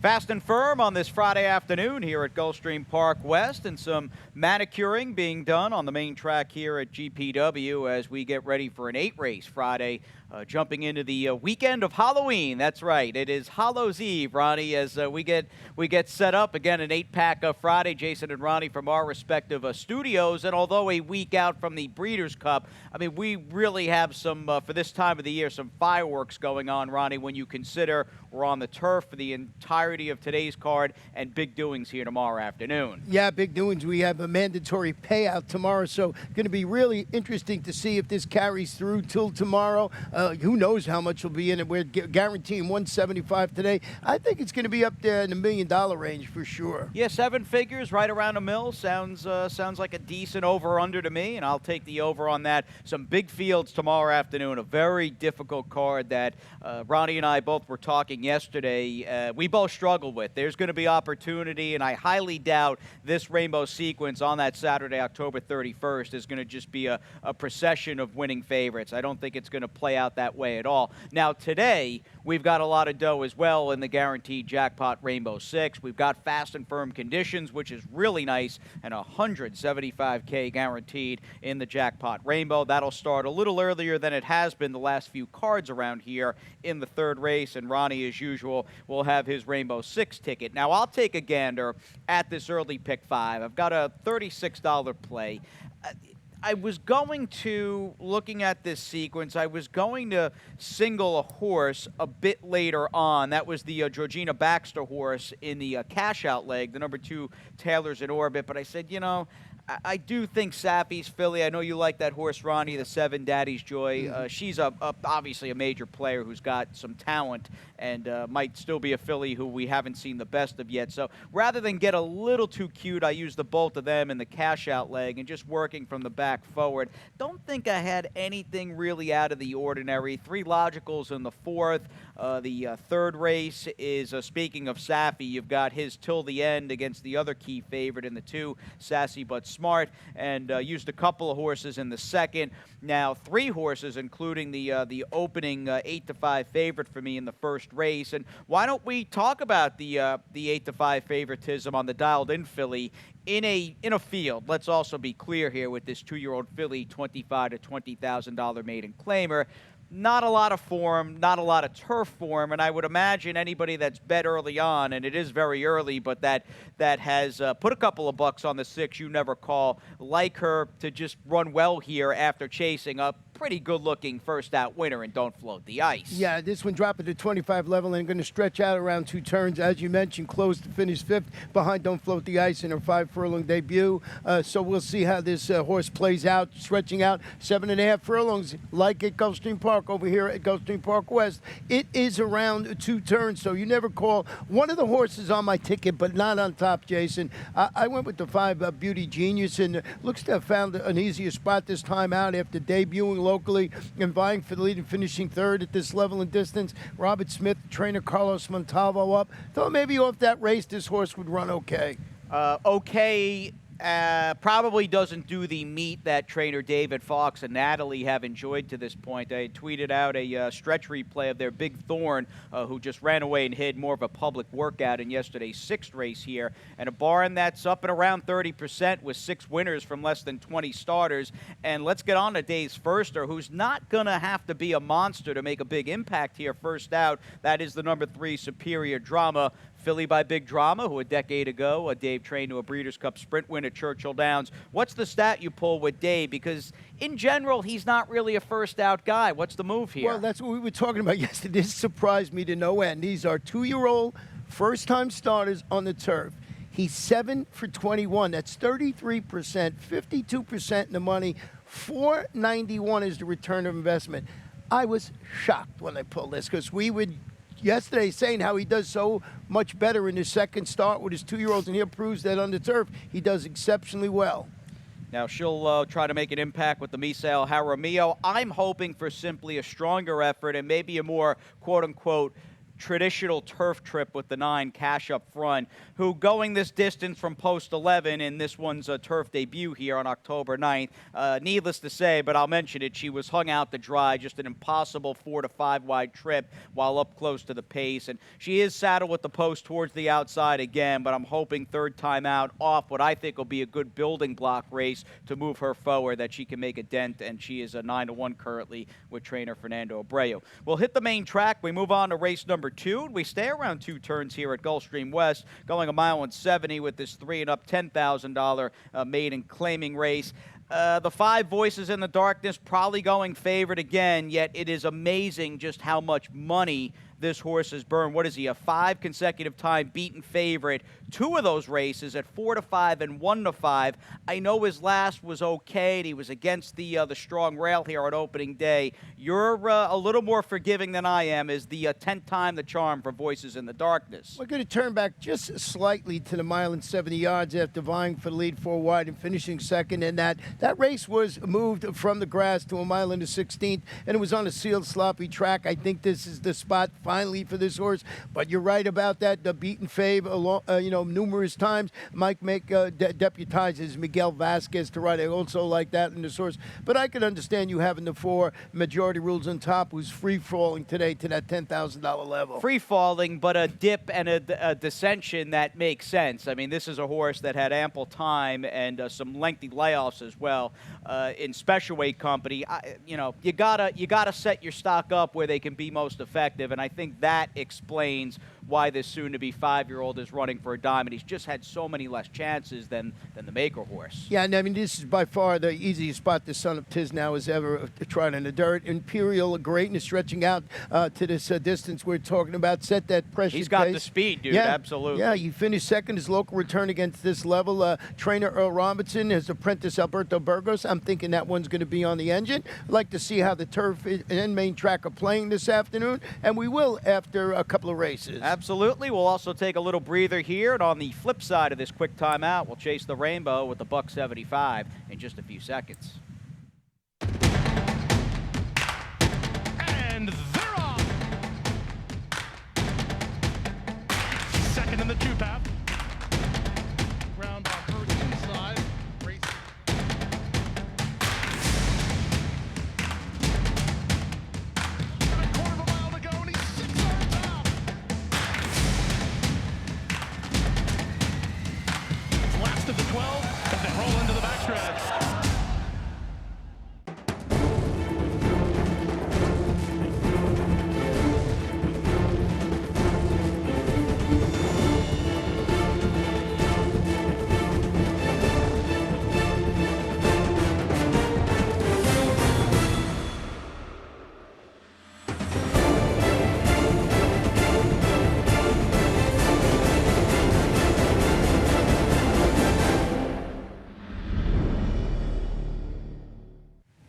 Fast and firm on this Friday afternoon here at Gulfstream Park West, and some manicuring being done on the main track here at GPW as we get ready for an 8-race Friday, jumping into the weekend of Halloween. That's right, it is Hallows Eve, Ronnie, as we get set up again. An 8-pack of Friday. Jason and Ronnie from our respective studios, and although a week out from the Breeders' Cup, I mean, we really have some for this time of the year, some fireworks going on, Ronnie, when you consider we're on the turf for the entirety of today's card and big doings here tomorrow afternoon. Yeah, big doings. We have a mandatory payout tomorrow, so going to be really interesting to see if this carries through till tomorrow. Who knows how much will be in it. We're guaranteeing 175 today. I think it's going to be up there in the $1 million range for sure. Yeah, 7 figures, right around $1 million. Sounds like a decent over-under to me, and I'll take the over on that. Some big fields tomorrow afternoon, a very difficult card that Ronnie and I both were talking yesterday. We both struggled with. There's going to be opportunity, and I highly doubt this rainbow sequence on that Saturday, October 31st, is going to just be a procession of winning favorites. I don't think it's going to play out that way at all. Now, today, we've got a lot of dough as well in the guaranteed jackpot Rainbow 6. We've got fast and firm conditions, which is really nice, and $175K guaranteed in the jackpot Rainbow. That'll start a little earlier than it has been the last few cards around here in the third race, and Ronnie, as usual, will have his Rainbow 6 ticket. Now, I'll take a gander at this early pick 5. I've got a $36 play. I was going to, looking at this sequence, I was going to single a horse a bit later on. That was the Georgina Baxter horse in the cash-out leg, the number 2 Taylor's in Orbit. But I said, you know, I do think Sappy's filly. I know you like that horse, Ronnie, the 7 Daddy's Joy. She's obviously a major player who's got some talent and might still be a filly who we haven't seen the best of yet. So rather than get a little too cute, I used the both of them in the cash-out leg and just working from the back forward. Don't think I had anything really out of the ordinary. 3 logicals in the 4th. The third race is, speaking of Sappy, you've got his Till the End against the other key favorite in the 2, Sassy But Smart, and used a couple of horses in the second. Now 3 horses, including the opening 8-5 favorite for me in the first race. And why don't we talk about the 8-5 favoritism on the dialed-in filly in a field? Let's also be clear here with this 2-year-old filly, $25,000 to $20,000 maiden claimer. Not a lot of form, not a lot of turf form, and I would imagine anybody that's bet early on, and it is very early, but that has put a couple of bucks on the 6 you never call, like her to just run well here after chasing a pretty good-looking first-out winner and Don't Float the Ice. Yeah, this one dropping to 25 level and going to stretch out around 2 turns. As you mentioned, closed to finish 5th behind Don't Float the Ice in her 5-furlong debut. So we'll see how this horse plays out, stretching out 7.5 furlongs like at Gulfstream Park over here at Gulfstream Park West. It is around 2 turns, so you never call. One of the horses on my ticket, but not on top, Jason. I went with the 5 Beauty Genius, and looks to have found an easier spot this time out after debuting locally and vying for the lead and finishing 3rd at this level and distance. Robert Smith, trainer Carlos Montalvo up. Thought maybe off that race this horse would run okay. Probably doesn't do the meat that trainer David Fox and Natalie have enjoyed to this point. I tweeted out a stretch replay of their Big Thorn, who just ran away and hid more of a public workout in yesterday's 6th race here. And a barn that's up and around 30% with 6 winners from less than 20 starters. And let's get on to Dave's firster, who's not going to have to be a monster to make a big impact here first out. That is the number 3 Superior Drama. Filly by Big Drama, who a decade ago, Dave trained to a Breeders' Cup Sprint win at Churchill Downs. What's the stat you pull with Dave? Because in general, he's not really a first-out guy. What's the move here? Well, that's what we were talking about yesterday. This surprised me to no end. These are 2-year-old first-time starters on the turf. He's 7 for 21. That's 33%, 52% in the money. $491 is the return of investment. I was shocked when I pulled this because we would yesterday saying how he does so much better in his second start with his 2-year-olds, and here proves that on the turf he does exceptionally well. Now, she'll try to make an impact with the Misael Jaramillo. I'm hoping for simply a stronger effort and maybe a more, quote-unquote, traditional turf trip with the 9 Cash up front, who going this distance from post 11 in this one's turf debut here on October 9th. Needless to say, but I'll mention it, she was hung out to dry, just an impossible 4 to 5 wide trip while up close to the pace. And she is saddled with the post towards the outside again, but I'm hoping third time out off what I think will be a good building block race to move her forward, that she can make a dent, and she is a 9-1 currently with trainer Fernando Abreu. We'll hit the main track. We move on to race number 2. We stay around 2 turns here at Gulfstream West, going 1.70 with this 3 and up $10,000 maiden claiming race. The 5 Voices in the Darkness probably going favorite again, yet it is amazing just how much money this horse has burned. What is he, a 5 consecutive time beaten favorite? 2 of those races at 4 to 5 and 1 to 5. I know his last was okay, and he was against the strong rail here on opening day. You're a little more forgiving than I am. Is the 10th time the charm for Voices in the Darkness? We're going to turn back just slightly to the 1.70 miles after vying for the lead 4 wide and finishing second, and that race was moved from the grass to 1.16 and it was on a sealed, sloppy track. I think this is the spot finally for this horse, but you're right about that. The beaten fave, numerous times. Mike deputizes Miguel Vasquez to ride. I also like that in this horse, but I can understand you having the 4 majority rules on top, who's free-falling today to that $10,000 level. Free-falling, but a dip and a dissension that makes sense. I mean, this is a horse that had ample time and some lengthy layoffs as well in special weight company. You gotta set your stock up where they can be most effective, and I think that explains why this soon-to-be 5-year-old is running for a diamond. He's just had so many less chances than the maker horse. Yeah, and I mean, this is by far the easiest spot the son of Tiznow has ever tried in the dirt. Imperial greatness stretching out to this distance we're talking about. Set that pressure. He's got pace. the speed, dude. Yeah, Absolutely. Yeah, he finished second. His local return against this level. Trainer Earl Robinson, his apprentice Alberto Burgos. I'm thinking that one's going to be on the engine. I'd like to see how the turf and main track are playing this afternoon, and we will after a couple of races. Absolutely. We'll also take a little breather here, and on the flip side of this quick timeout, we'll chase the rainbow with the $1.75 in just a few seconds. And they're off. Second in the 2-path. Ground on first inside. Race. A quarter of a mile to go, and he's 6 yards out. Last of the 12 as they roll into the backstretch.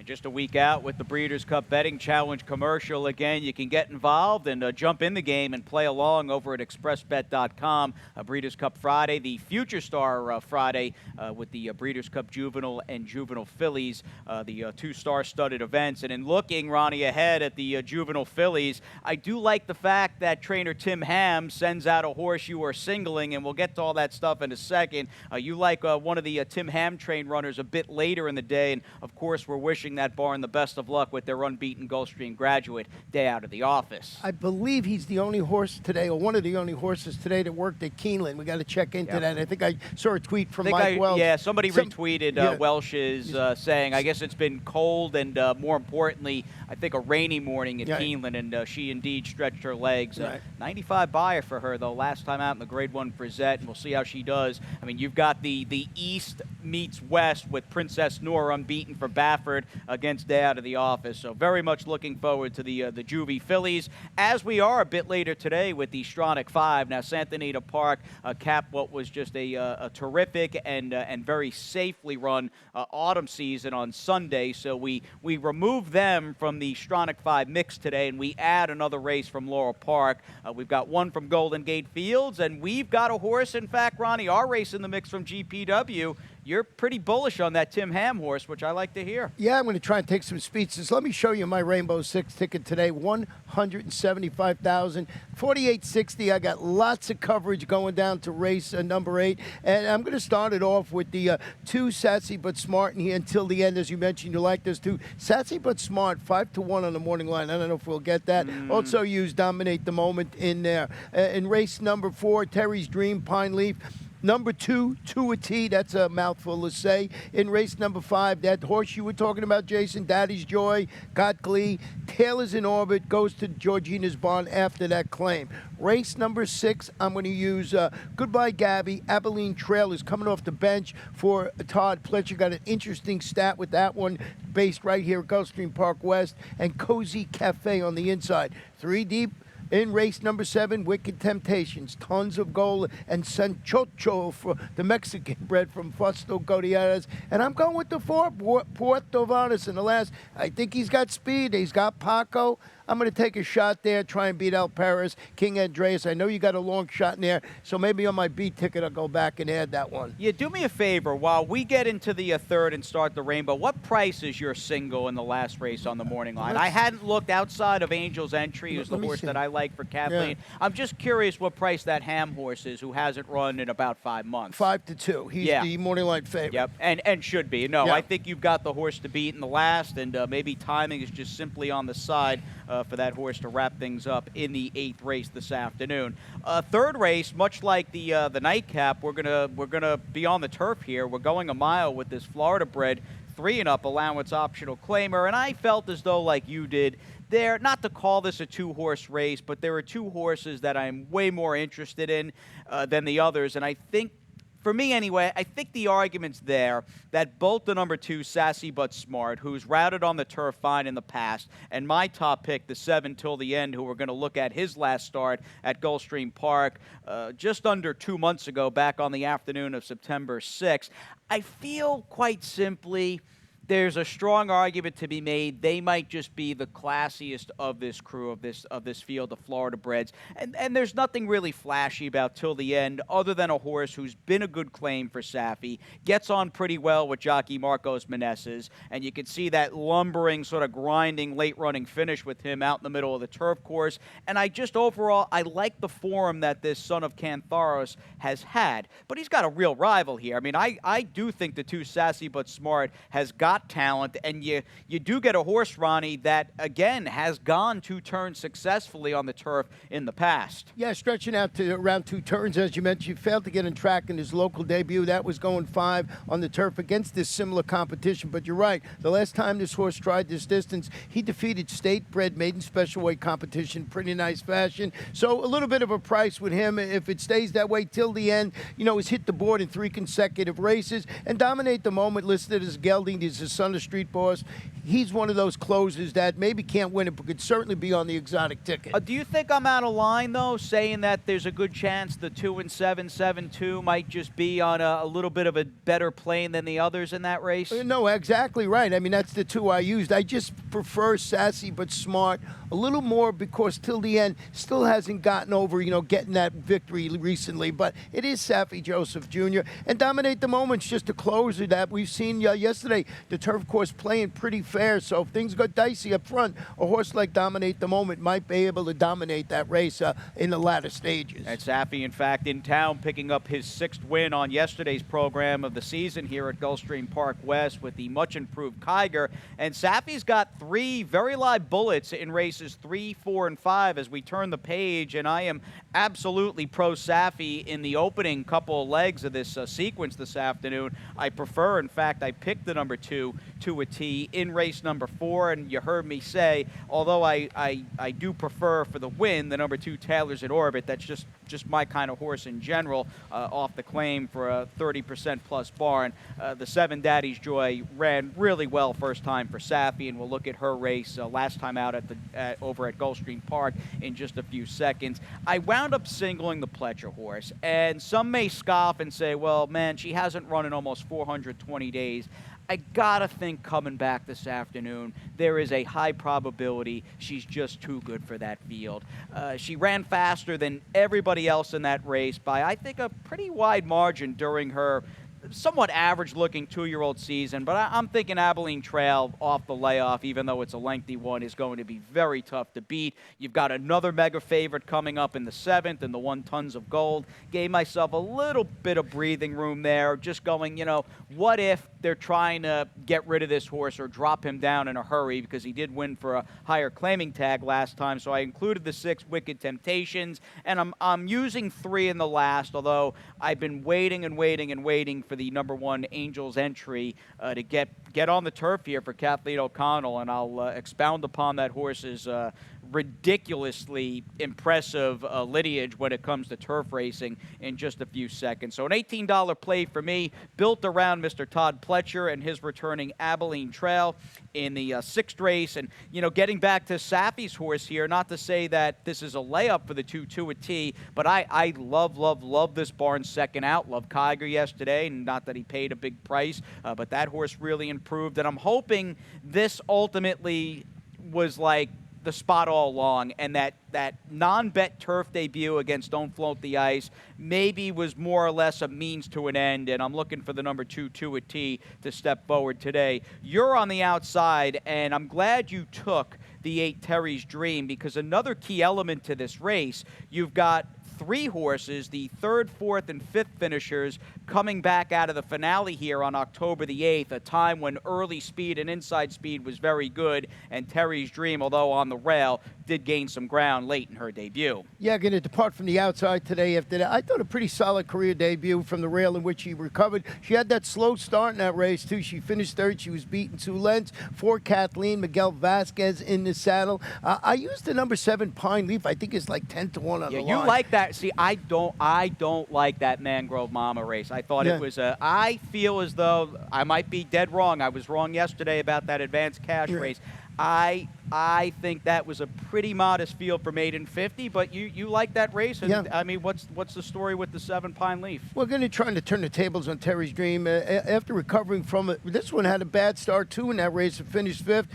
Just a week out with the Breeders' Cup Betting Challenge commercial. Again, you can get involved and jump in the game and play along over at expressbet.com. Breeders' Cup Friday, the Future Star Friday with the Breeders' Cup Juvenile and Juvenile Fillies, the 2 star-studded events. And in looking, Ronnie, ahead at the Juvenile Fillies, I do like the fact that trainer Tim Ham sends out a horse you are singling, and we'll get to all that stuff in a second. You like one of the Tim Ham-trained runners a bit later in the day, and of course we're wishing that barn the best of luck with their unbeaten Gulfstream graduate day out of the office. I believe he's the only horse today, or one of the only horses today that worked at Keeneland. We got to check into that. I think I saw a tweet from Mike Welsh. Yeah, somebody retweeted Welsh's saying, I guess it's been cold and more importantly, I think a rainy morning at Keeneland, and she indeed stretched her legs. 95 buyer for her, though, last time out in the Grade 1 Frisette, and we'll see how she does. I mean, you've got the East meets West with Princess Noor unbeaten for Baffert against day out of the office. So very much looking forward to the Juvie Fillies, as we are a bit later today with the Stronach 5. Now, Santa Anita Park capped what was just a terrific and very safely run autumn season on Sunday. So we remove them from the Stronach 5 mix today, and we add another race from Laurel Park. We've got one from Golden Gate Fields, and we've got a horse, in fact, Ronnie, our race in the mix from GPW. you're pretty bullish on that Tim Ham horse, which I like to hear. Yeah, I'm going to try and take some speedsters. Let me show you my Rainbow Six ticket today. 175,000, 48.60. I got lots of coverage going down to race number 8, and I'm going to start it off with the 2 Sassy But Smart in here until the end. As you mentioned, you like those 2. Sassy But Smart, 5-1 on the morning line. I don't know if we'll get that. Also use Dominate the Moment in there. In race number 4, Terry's Dream, Pine Leaf. Number 2, to a T, that's a mouthful to say. In race number 5, that horse you were talking about, Jason, Daddy's Joy, got Glee. Taylor's in Orbit, goes to Georgina's Barn after that claim. Race number 6, I'm going to use Goodbye Gabby. Abilene Trail is coming off the bench for Todd Pletcher. Got an interesting stat with that one, based right here at Gulfstream Park West. And Cozy Cafe on the inside. 3 deep. In race number 7, Wicked Temptations, Tons of Gold, and Sanchocho for the Mexican bred from Fausto Gutierrez. And I'm going with the 4, Puerto Varas in the last. I think he's got speed. He's got Paco. I'm going to take a shot there, try and beat El Paris, King Andreas. I know you got a long shot in there, so maybe on my B ticket I'll go back and add that one. Yeah, do me a favor. While we get into the 3rd and start the Rainbow, what price is your single in the last race on the morning line? I hadn't looked outside of Angel's Entry, who's the horse that I like for Kathleen. Yeah. I'm just curious what price that Ham horse is, who hasn't run in about 5 months. 5-2. He's the morning line favorite. Yep, and should be. No, I think you've got the horse to beat in the last, and maybe timing is just simply on the side for that horse to wrap things up in the 8th race this afternoon. 3rd race, much like the nightcap, we're gonna be on the turf here. We're going a mile with this Florida bred 3-and-up allowance optional claimer, and I felt as though, like you did, not to call this a 2-horse race, but there are 2 horses that I'm way more interested in than the others, and I think, for me anyway, I think the argument's there that both the number 2, Sassy But Smart, who's routed on the turf fine in the past, and my top pick, the 7 Till the End, who we're going to look at his last start at Gulfstream Park just under 2 months ago, back on the afternoon of September 6th, I feel quite simply there's a strong argument to be made. They might just be the classiest of this crew, of this field of Florida breds. And there's nothing really flashy about Till the End other than a horse who's been a good claim for Saffie, gets on pretty well with jockey Marcos Meneses, and you can see that lumbering, sort of grinding, late-running finish with him out in the middle of the turf course. And I just overall, I like the form that this son of Cantharos has had. But he's got a real rival here. I mean, I do think the 2 Sassy But Smart has got talent, and you do get a horse, Ronnie, that again has gone 2 turns successfully on the turf in the past. Yeah, stretching out to around 2 turns, as you mentioned. He failed to get in track in his local debut. That was going 5 on the turf against this similar competition. But you're right, the last time this horse tried this distance, he defeated state-bred maiden special weight competition, pretty nice fashion. So a little bit of a price with him if it stays that way till the end. You know, he's hit the board in 3 consecutive races and Dominate the Moment, listed as gelding. He's his son of Street Boss. He's one of those closers that maybe can't win it, but could certainly be on the exotic ticket. Do you think I'm out of line, though, saying that there's a good chance the 2 and 7, 7-2 might just be on a little bit of a better plane than the others in that race? No, exactly right. I mean, that's the 2 I used. I just prefer Sassy But Smart a little more because Till the End still hasn't gotten over, you know, getting that victory recently. But it is Saffie Joseph Jr. And Dominate the Moment's just a closer that we've seen yesterday. The turf course playing pretty fair, so if things go dicey up front, a horse like Dominate the Moment might be able to dominate that race in the latter stages. And Saffie, in fact, in town, picking up his 6th win on yesterday's program of the season here at Gulfstream Park West with the much-improved Kiger. And Saffie's got 3 very live bullets in races 3, 4, and 5 as we turn the page, and I am absolutely pro-Saffie in the opening couple of legs of this sequence this afternoon. I prefer, in fact, I picked the number 2 to a T in race number 4, and you heard me say, although I do prefer for the win the number 2 Taylor's in Orbit. That's just my kind of horse in general, off the claim for a 30% plus barn. The 7 Daddy's Joy ran really well first time for Saffie, and we'll look at her race last time out over at Gulfstream Park in just a few seconds. I wound up singling the Pletcher horse, and some may scoff and say, well, man, she hasn't run in almost 420 days. I gotta think coming back this afternoon, there is a high probability she's just too good for that field. She ran faster than everybody else in that race by, I think, a pretty wide margin during her somewhat average-looking 2-year-old season, but I'm thinking Abilene Trail off the layoff, even though it's a lengthy one, is going to be very tough to beat. You've got another mega favorite coming up in the 7th and the 1 Tons of Gold. Gave myself a little bit of breathing room there, just going, what if they're trying to get rid of this horse or drop him down in a hurry, because he did win for a higher claiming tag last time. So I included the 6 Wicked Temptations, and I'm using 3 in the last, although I've been waiting and waiting and waiting for the number 1 Angels entry to get on the turf here for Kathleen O'Connell, and I'll expound upon that horse's ridiculously impressive lineage when it comes to turf racing in just a few seconds. So an $18 play for me, built around Mr. Todd Pletcher and his returning Abilene Trail in the 6th race. And, getting back to Safi's horse here, not to say that this is a layup for the 2-2 at T, but I love this barn second out. Love Kiger yesterday, and not that he paid a big price, but that horse really improved. And I'm hoping this ultimately was like the spot all along, and that non-bet turf debut against Don't Float the Ice maybe was more or less a means to an end, and I'm looking for the number 2 at T to step forward today. You're on the outside, and I'm glad you took the 8 Terry's Dream, because another key element to this race, you've got 3 horses, the 3rd, 4th, and 5th finishers, coming back out of the finale here on October the 8th, a time when early speed and inside speed was very good, and Terry's Dream, although on the rail, did gain some ground late in her debut. Yeah, going to depart from the outside today after that. I thought a pretty solid career debut from the rail in which she recovered. She had that slow start in that race, too. She finished 3rd. She was beaten 2 lengths for Kathleen. Miguel Vasquez in the saddle. I used the number 7 Pine Leaf. I think it's like 10 to 1 on the line. Yeah, you like that. See, I don't like that Mangrove Mama race. I thought it was I feel as though I might be dead wrong. I was wrong yesterday about that advanced cash race. I think that was a pretty modest field for maiden 50, but you like that race. And I mean, what's the story with the 7 Pine Leaf? We're going to try to turn the tables on Terry's Dream. After recovering from it, this one had a bad start, too, in that race. It finished 5th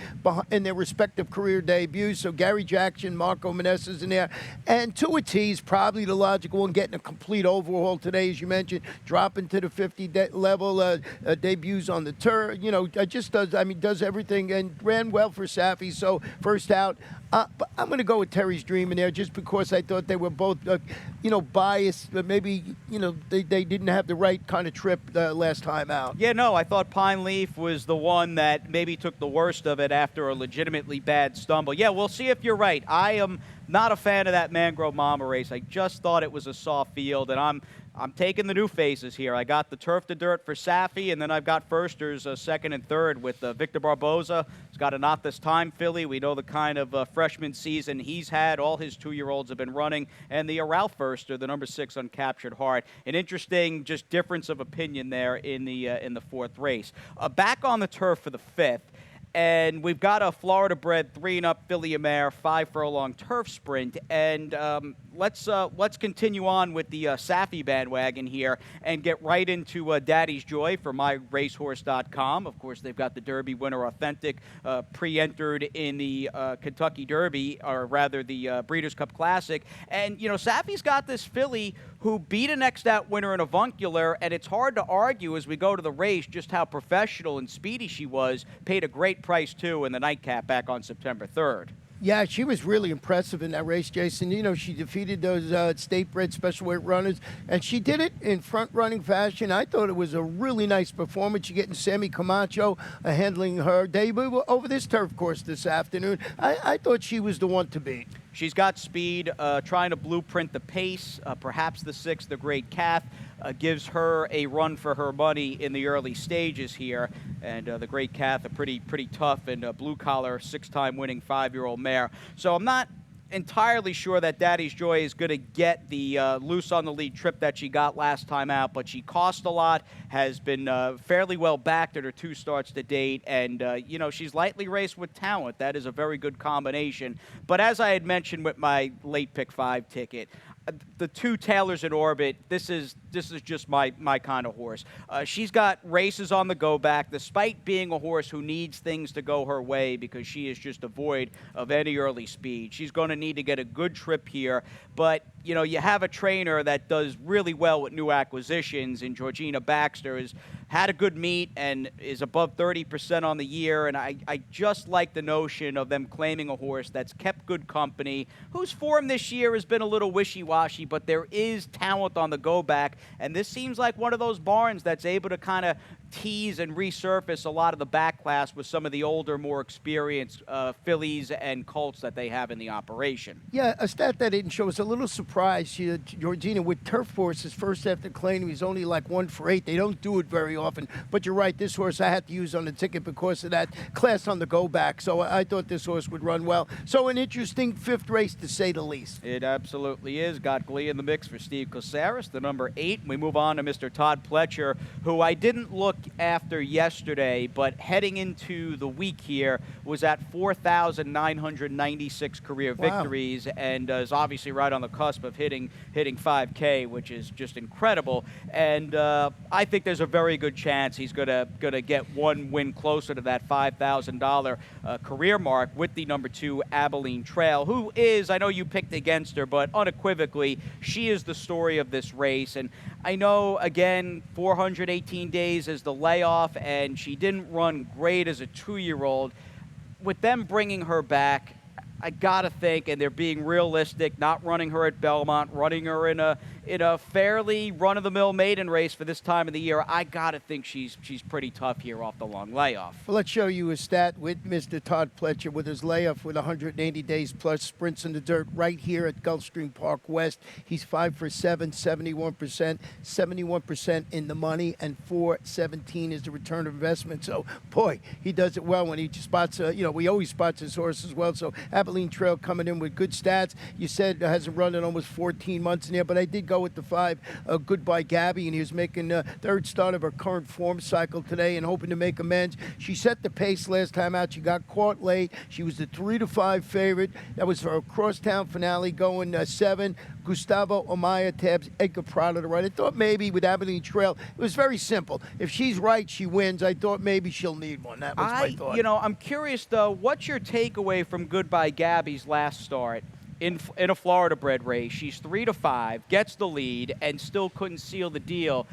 in their respective career debuts. So Gary Jackson, Marco Meneses in there. And 2 at T is probably the logical one, getting a complete overhaul today, as you mentioned, dropping to the 50 level, debuts on the turf. Just does everything and ran well for Safi. So first out. But I'm going to go with Terry's Dream in there just because I thought they were both, biased. But maybe, they didn't have the right kind of trip last time out. Yeah, no, I thought Pine Leaf was the one that maybe took the worst of it after a legitimately bad stumble. Yeah, we'll see if you're right. I am not a fan of that Mangrove Mama race. I just thought it was a soft field, and I'm taking the new faces here. I got the turf to dirt for Safi, and then I've got firsters 2nd and 3rd with Victor Barboza. He's got a Not This Time filly. We know the kind of freshman season he's had. All his 2-year-olds have been running. And the Ralph Firster, the number 6 Uncaptured Heart. An interesting just difference of opinion there in the 4th race. Back on the turf for the 5th. And we've got a Florida-bred 3-and-up filly mare 5 furlong turf sprint. And let's continue on with the Safi bandwagon here and get right into Daddy's Joy for MyRacehorse.com. Of course, they've got the Derby winner authentic pre-entered in the Kentucky Derby, or rather the Breeders' Cup Classic. And, Safi's got this filly who beat a next out winner in Avuncular, and it's hard to argue as we go to the race just how professional and speedy she was. Paid a great price, too, in the nightcap back on September 3rd. Yeah, she was really impressive in that race, Jason. She defeated those state-bred special weight runners, and she did it in front-running fashion. I thought it was a really nice performance. You're getting Sammy Camacho handling her debut over this turf course this afternoon. I thought she was the one to beat. She's got speed, trying to blueprint the pace. Perhaps the 6th, the Great Kath, gives her a run for her money in the early stages here. And the Great Kath, a pretty tough and blue-collar, 6-time winning 5-year-old mare. So I'm not entirely sure that Daddy's Joy is going to get the loose on the lead trip that she got last time out, but she cost a lot, has been fairly well backed at her 2 starts to date, and she's lightly raced with talent. That is a very good combination. But as I had mentioned with my late pick 5 ticket, the two Taylors in orbit, this is just my kind of horse. She's got races on the go back, despite being a horse who needs things to go her way because she is just devoid of any early speed. She's going to need to get a good trip here, but you have a trainer that does really well with new acquisitions, and Georgina Baxter has had a good meet and is above 30% on the year, and I just like the notion of them claiming a horse that's kept good company, whose form this year has been a little wishy-washy, but there is talent on the go back, and this seems like one of those barns that's able to kind of tease and resurface a lot of the back class with some of the older, more experienced fillies and colts that they have in the operation. Yeah, a stat that didn't show us a little surprise. Georgina, with turf horses, first after claiming he's only like 1 for 8. They don't do it very often. But you're right, this horse I had to use on the ticket because of that class on the go back. So I thought this horse would run well. So an interesting 5th race to say the least. It absolutely is. Got Glee in the mix for Steve Caceres, the number 8. We move on to Mr. Todd Pletcher, who I didn't look after yesterday, but heading into the week here was at 4,996 career victories, and is obviously right on the cusp of hitting 5K, which is just incredible. And I think there's a very good chance he's gonna get one win closer to that $5,000 career mark with the number 2 Abilene Trail, who is, I know you picked against her, but unequivocally she is the story of this race. And I know, again, 418 days is the layoff, and she didn't run great as a 2-year-old. With them bringing her back, I gotta think, and they're being realistic, not running her at Belmont, running her in a fairly run-of-the-mill maiden race for this time of the year. I gotta think she's pretty tough here off the long layoff. Well, let's show you a stat with Mr. Todd Pletcher with his layoff with 180 days plus sprints in the dirt right here at Gulfstream Park West. He's 5 for 7, 71% in the money, and 417 is the return of investment. So, boy, he does it well when he spots. We always spots his horse as well. So Abilene Trail coming in with good stats. You said it hasn't run in almost 14 months in there, but I did go with the 5, Goodbye Gabby, and he was making the 3rd start of her current form cycle today and hoping to make amends. She set the pace last time out. She got caught late. She was the 3-5 favorite. That was her crosstown finale going 7. Gustavo Amaya tabs Edgar Prado to run. I thought maybe with Abilene Trail, it was very simple. If she's right, she wins. I thought maybe she'll need one. That was my thought. I'm curious, though, what's your takeaway from Goodbye Gabby's last start? In a Florida-bred race, she's 3-5, gets the lead, and still couldn't seal the deal.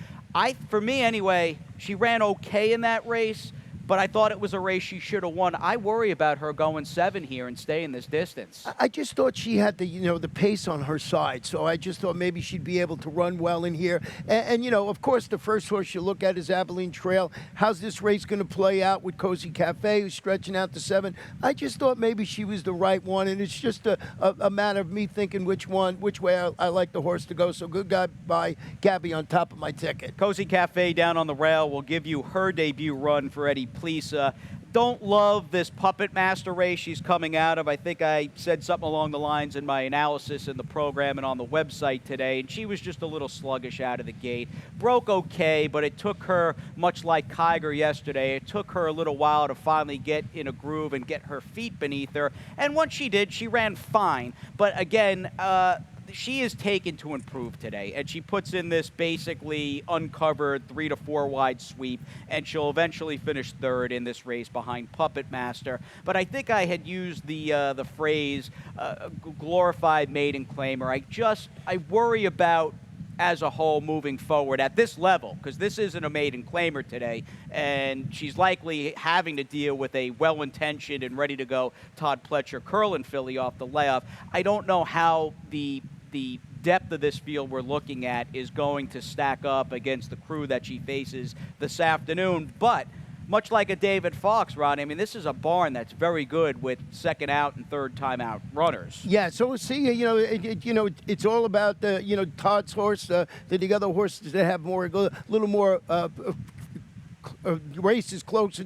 For me anyway, she ran okay in that race, but I thought it was a race she should have won. I worry about her going 7 here and staying this distance. I just thought she had the pace on her side, so I just thought maybe she'd be able to run well in here. And of course, the first horse you look at is Abilene Trail. How's this race going to play out with Cozy Cafe, who's stretching out to 7? I just thought maybe she was the right one, and it's just a matter of me thinking which way I like the horse to go. So good guy by Gabby on top of my ticket. Cozy Cafe down on the rail will give you her debut run for Eddie Please. Don't love this Puppet Master race she's coming out of. I think I said something along the lines in my analysis in the program and on the website today, and she was just a little sluggish out of the gate. Broke okay, but it took her, much like Kiger yesterday, it took her a little while to finally get in a groove and get her feet beneath her. And once she did, she ran fine. But again, she is taken to improve today, and she puts in this basically uncovered 3 to 4 wide sweep, and she'll eventually finish 3rd in this race behind Puppet Master. But I think I had used the phrase glorified maiden claimer. I worry about as a whole moving forward at this level, because this isn't a maiden claimer today, and she's likely having to deal with a well-intentioned and ready-to-go Todd Pletcher Curlin filly off the layoff. I don't know how the depth of this field we're looking at is going to stack up against the crew that she faces this afternoon, but much like a David Fox, Ron, I mean, this is a barn that's very good with 2nd out and 3rd time out runners. Yeah, so we'll see. It's all about Todd's horse. The other horses that have a little more races closer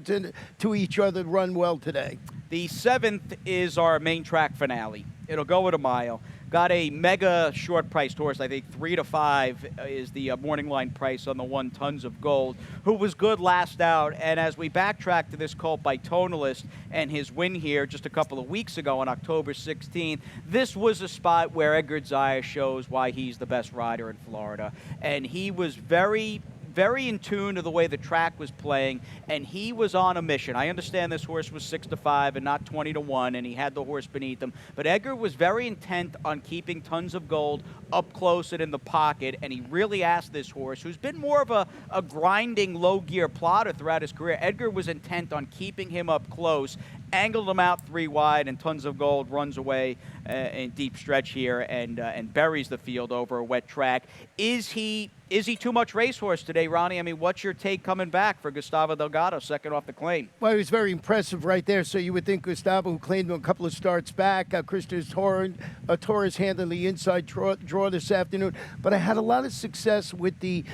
to each other run well today. The 7th is our main track finale. It'll go at a mile. got a mega short-priced horse. I think 3 to 5 is the morning line price on the one, Tons of Gold, who was good last out. And as we backtrack to this colt by Tonalist and his win here just a couple of weeks ago on October 16th, this was a spot where Edgar Zaya shows why he's the best rider in Florida. And he was very in tune to the way the track was playing, and he was on a mission. I understand this horse was 6 to 5 and not 20 to 1, and he had the horse beneath him, but Edgar was very intent on keeping Tons of Gold up close and in the pocket, and he really asked this horse, who's been more of a grinding low-gear plotter throughout his career. Edgar was intent on keeping him up close, angled him out 3 wide, and Tons of Gold runs away in deep stretch here and buries the field over a wet track. Is he too much racehorse today, Ronnie? I mean, what's your take coming back for Gustavo Delgado, second off the claim? Well, he was very impressive right there. So you would think Gustavo, who claimed him a couple of starts back, Christos Torres handling the inside draw this afternoon. But I had a lot of success with the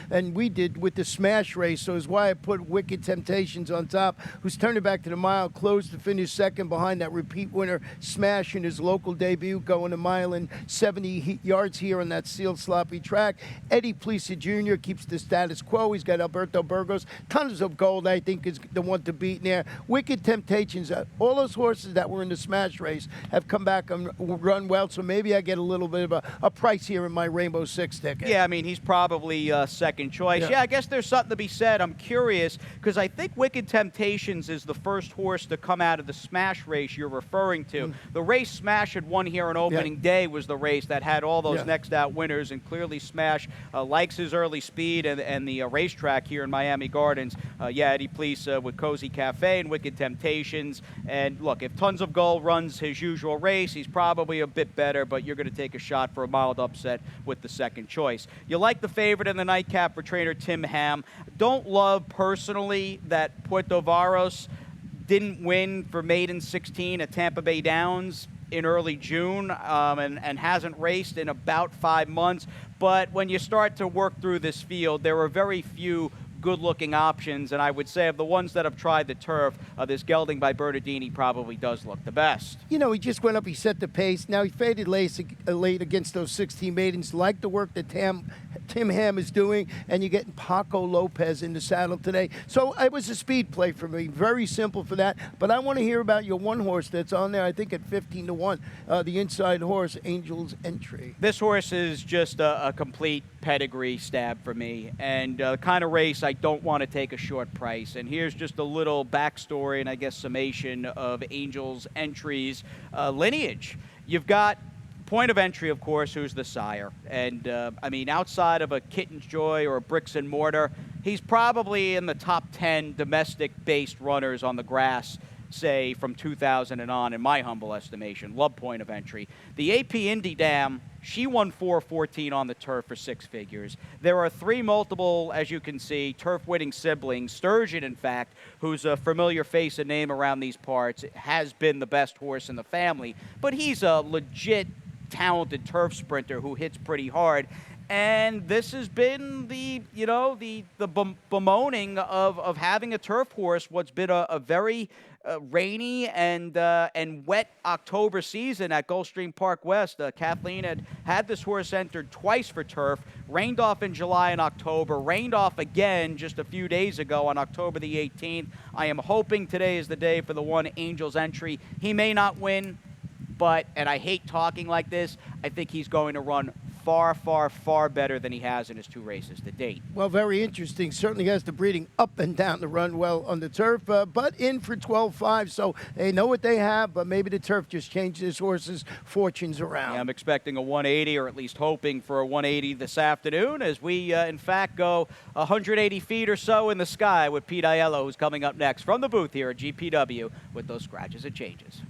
smash race. So it's why I put Wicked Temptations on top, who's turning back to the mile, closed to finish second behind that repeat winner, Smash, in his local debut, going a mile and 70 yards here on that sealed sloppy track. Eddie Plesa Jr. keeps the status quo. He's got Alberto Burgos. Tons of Gold, I think, is the one to beat in there. Wicked Temptations, all those horses that were in the smash race have come back and run well, so maybe I get a little bit of a price here in my Rainbow Six ticket. Yeah, I mean, he's probably second choice. Yeah, I guess there's something to be said. I'm curious, because I think Wicked Temptations is the first horse to come out of the smash race you're referring to. The race Smash had won here on opening day was the race that had all those next out winners, and clearly Smash likes his early speed and the racetrack here in Miami Gardens. Eddie Plesa with Cozy Cafe and Wicked Temptations. And look, if Tons of Gold runs his usual race, he's probably a bit better, but you're going to take a shot for a mild upset with the second choice. You like the favorite in the nightcap for trainer Tim Ham. Don't love personally that Puerto Varos didn't win for maiden 16 at Tampa Bay Downs in early June and hasn't raced in about 5 months. But when you start to work through this field, there are very few good-looking options, and I would say of the ones that have tried the turf, this gelding by Bernardini probably does look the best. You know, he just went up, he set the pace. Now he faded late against those 16 maidens. Like the work that Tim Ham is doing, and you're getting Paco Lopez in the saddle today. So it was a speed play for me, very simple for that. But I want to hear about your one horse that's on there, I think at 15 to 1, the inside horse, Angel's Entry. This horse is just a complete pedigree stab for me, and the kind of race I don't want to take a short price. And here's just a little backstory and I guess summation of Angel's Entry's lineage. You've got Point of Entry, of course, who's the sire. And, I mean, outside of a Kitten's Joy or a Bricks and Mortar, he's probably in the top 10 domestic-based runners on the grass, say, from 2000 and on, in my humble estimation. Love Point of Entry. The AP Indy Dam, she won 4-14 on the turf for 6 figures. There are 3 multiple, as you can see, turf-winning siblings. Sturgeon, in fact, who's a familiar face and name around these parts, has been the best horse in the family. But he's a legit talented turf sprinter who hits pretty hard. And this has been the bemoaning of having a turf horse, what's been a very rainy and wet October season at Gulfstream Park West. Kathleen had this horse entered twice for turf, rained off in July and October, rained off again just a few days ago on October the 18th. I am hoping today is the day for the one Angel's Entry. He may not win, but, and I hate talking like this, I think he's going to run far, far, far better than he has in his 2 races to date. Well, very interesting. Certainly has the breeding up and down the run well on the turf, but in for 12-5, so they know what they have, but maybe the turf just changed his horse's fortunes around. Yeah, I'm expecting a 180, or at least hoping for a 180 this afternoon, as we, in fact, go 180 feet or so in the sky with Pete Aiello, who's coming up next from the booth here at GPW with those scratches and changes.